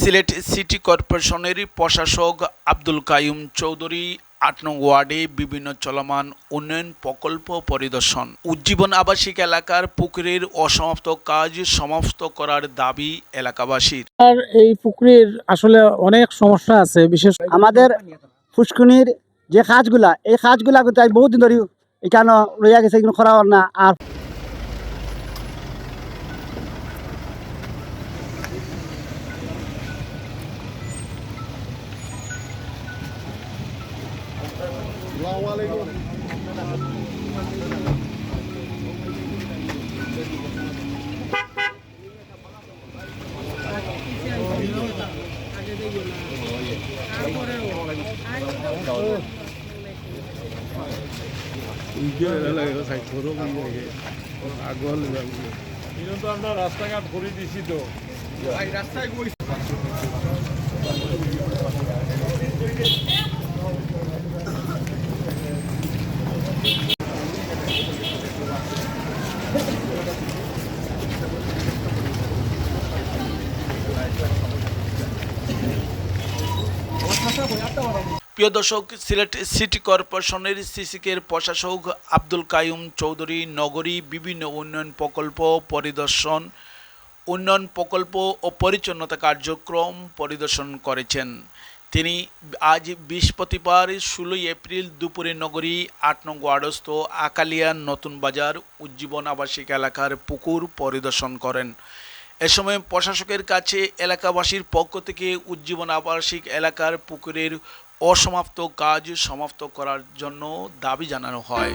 Sylhet city কর্পোরেশনের প্রশাসক আব্দুল কাইয়ুম চৌধুরী ৮ নং ওয়ার্ডে বিভিন্ন চলমান উন্নয়ন প্রকল্প পরিদর্শন। উজ্জীবন আবাসিক এলাকার পুকুরের অসমাপ্ত কাজ সমাপ্ত করার দাবি এলাকাবাসীর। আর এই পুকুরের আসলে অনেক সমস্যা আছে, বিশেষ আমাদের ফুসকুনির যে কাজগুলা এই কাজগুলা কিন্তু আজ বহুদিন ধরে এখানে রইয়া গেছে, এগুলো করা না। আর রাস্তাঘাট করে দিছি তো রাস্তায় প্রিয় দর্শক, সিলেট সিটি কর্পোরেশনের সিসিকের প্রশাসক আব্দুল কাইয়ুম চৌধুরী নগরী বিভিন্ন উন্নয়ন প্রকল্প পরিদর্শন, উন্নয়ন প্রকল্প ও পরিচ্ছন্নতা কার্যক্রম পরিদর্শন করেছেন। তিনি আজ বৃহস্পতিবার 16 এপ্রিল দুপুরে নগরী ৮ নং ওয়ার্ডস্থ আকালিয়া নতুন বাজার উজ্জীবন আবাসিক এলাকার পুকুর পরিদর্শন করেন। এ সময় প্রশাসকের কাছে এলাকাবাসীর পক্ষ থেকে উজ্জীবন আবাসিক এলাকার পুকুরের অসমাপ্ত কাজ সমাপ্ত করার জন্য দাবি জানানো হয়।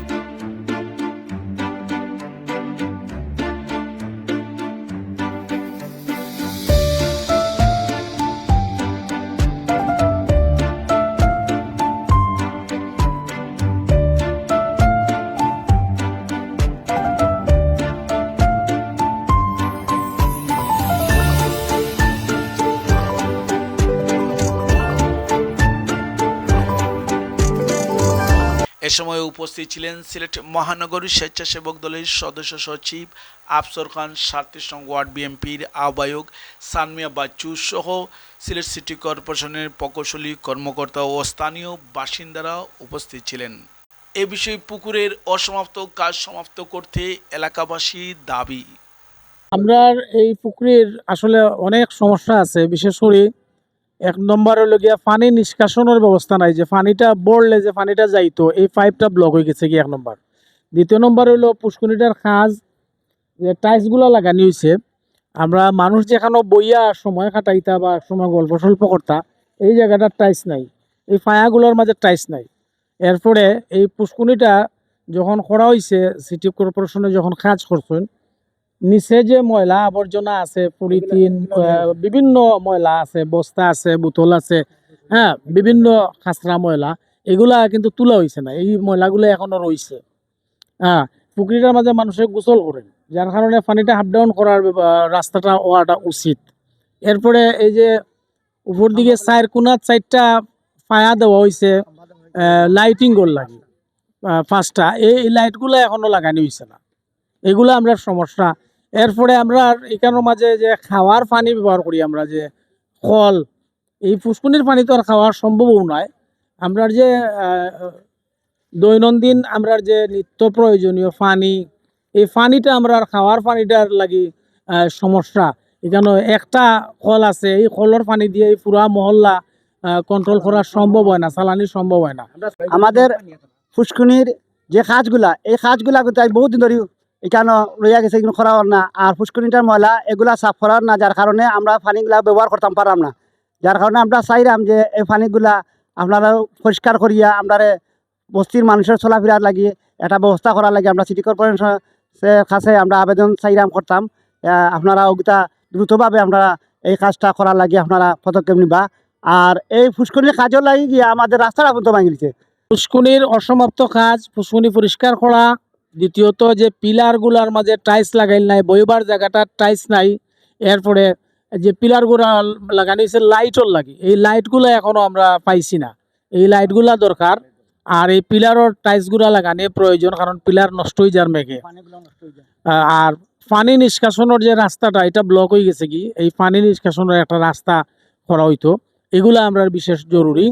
এ সময় উপস্থিত ছিলেন সিলেট মহানগর স্বেচ্ছাসেবক দলের সদস্য সচিব আফসর খান, ৩৭ নং ওয়ার্ড বিএনপির আহ্বায়ক সানমিয়া বাচ্চু সহ সিলেট সিটি কর্পোরেশনের প্রকৌশলী কর্মকর্তা ও স্থানীয় বাসিন্দারা উপস্থিত ছিলেন। এ বিষয়ে পুকুরের অসমাপ্ত কাজ সমাপ্ত করতে এলাকাবাসী দাবি। আমরা এই পুকুরের আসলে অনেক সমস্যা আছে, বিশেষ করে ১ নম্বর হলো গিয়া পানি নিষ্কাশনের ব্যবস্থা নাই, যে পানিটা বড়লে যে পানিটা যাইতো এই পাইপটা ব্লক হয়ে গেছে কি ১ নম্বর। ২য় নম্বর হলো পুষ্কুনিটার কাজ যে টাইলসগুলো লাগানি হয়েছে, আমরা মানুষ যেখানে বইয়া সময় কাটাইতা বা সময় গল্প স্বল্প করতা এই জায়গাটার টাইলস নাই, এই ফায়াগুলোর মাঝে টাইলস নাই। এরপরে এই পুষ্কুনিটা যখন করা হয়েছে সিটি কর্পোরেশনে যখন কাজ করছেন, নিচে যে ময়লা আবর্জনা আছে, পলিথিন বিভিন্ন ময়লা আছে, বস্তা আছে, বোতল আছে, হ্যাঁ, বিভিন্ন খাসরা ময়লা, এগুলা কিন্তু তোলা হয়েছে না। এই ময়লাগুলো এখনো রয়েছে। হ্যাঁ, পুকুরিটার মাঝে মানুষের গোসল করেন, যার কারণে পানিটা হাফ ডাউন করার রাস্তাটা হওয়াটা উচিত। এরপরে এই যে উপর দিকে কোনার সাইডটা ফায়া দেওয়া হয়েছে লাইটিং গোল লাগে 5টা, এই লাইটগুলো এখনো লাগানো হয়েছে না, এগুলো আমরা সমস্যা। এরপরে আমরা এখানের মাঝে যে খাওয়ার পানি ব্যবহার করি, আমরা যে কল, এই পুষ্কুনির পানি তো আর খাওয়ার সম্ভবও নয়। আমরা যে দৈনন্দিন আমরা যে নিত্য প্রয়োজনীয় পানি, এই পানিটা আমরা খাওয়ার পানিটার লাগি সমস্যা। এখানে একটা কল আছে, এই কলের পানি দিয়ে এই পুরা মহল্লা কন্ট্রোল করা সম্ভব হয় না, চালানি সম্ভব হয় না। আমাদের ফুসকুনির যে কাজগুলা এই কাজগুলা কিন্তু আজ বহুদিন ধরে এখানে রইয়া গেছে, এগুলো করা না। আর ফুসকুনিটার ময়লা এগুলা সাফ করার না, যার কারণে আমরা পানিগুলা ব্যবহার করতাম পারলাম না। যার কারণে আমরা চাইলাম যে এই পানিগুলা আপনারা পরিষ্কার করিয়া আমরা বস্তির মানুষের চলাফেরার লাগিয়ে একটা ব্যবস্থা করার লাগে আমরা সিটি কর্পোরেশনের কাছে আমরা আবেদন চাইলাম করতাম, আপনারা ওগুলা দ্রুতভাবে আমরা এই কাজটা করার লাগে আপনারা পদক্ষেপ নিবা। আর এই ফুসকুনির কাজের লাগে গিয়ে আমাদের রাস্তাটা পর্যন্ত ভাঙি দিচ্ছে। পুষ্কুনির অসমাপ্ত কাজ, পুষ্কুনি পরিষ্কার করা, দ্বিতীয়ত যে পিলারগুলার মাঝে টাইলস লাগাইল নাই, বইবার জায়গাটা টাইলস নাই। এরপরে যে পিলারগুলা লাগানো হয়েছে লাইটর লাগে, এই লাইটগুলো এখনো আমরা পাইছি না, এই লাইটগুলা দরকার। আর এই পিলারের টাইলসগুলা লাগানো প্রয়োজন, কারণ পিলার নষ্ট হয়ে যার মেঘে। আর পানি নিষ্কাশনের যে রাস্তাটা এটা ব্লক হয়ে গেছে কি, এই পানি নিষ্কাশনের একটা রাস্তা করা হইতো, এগুলা আমরা বিশেষ জরুরি।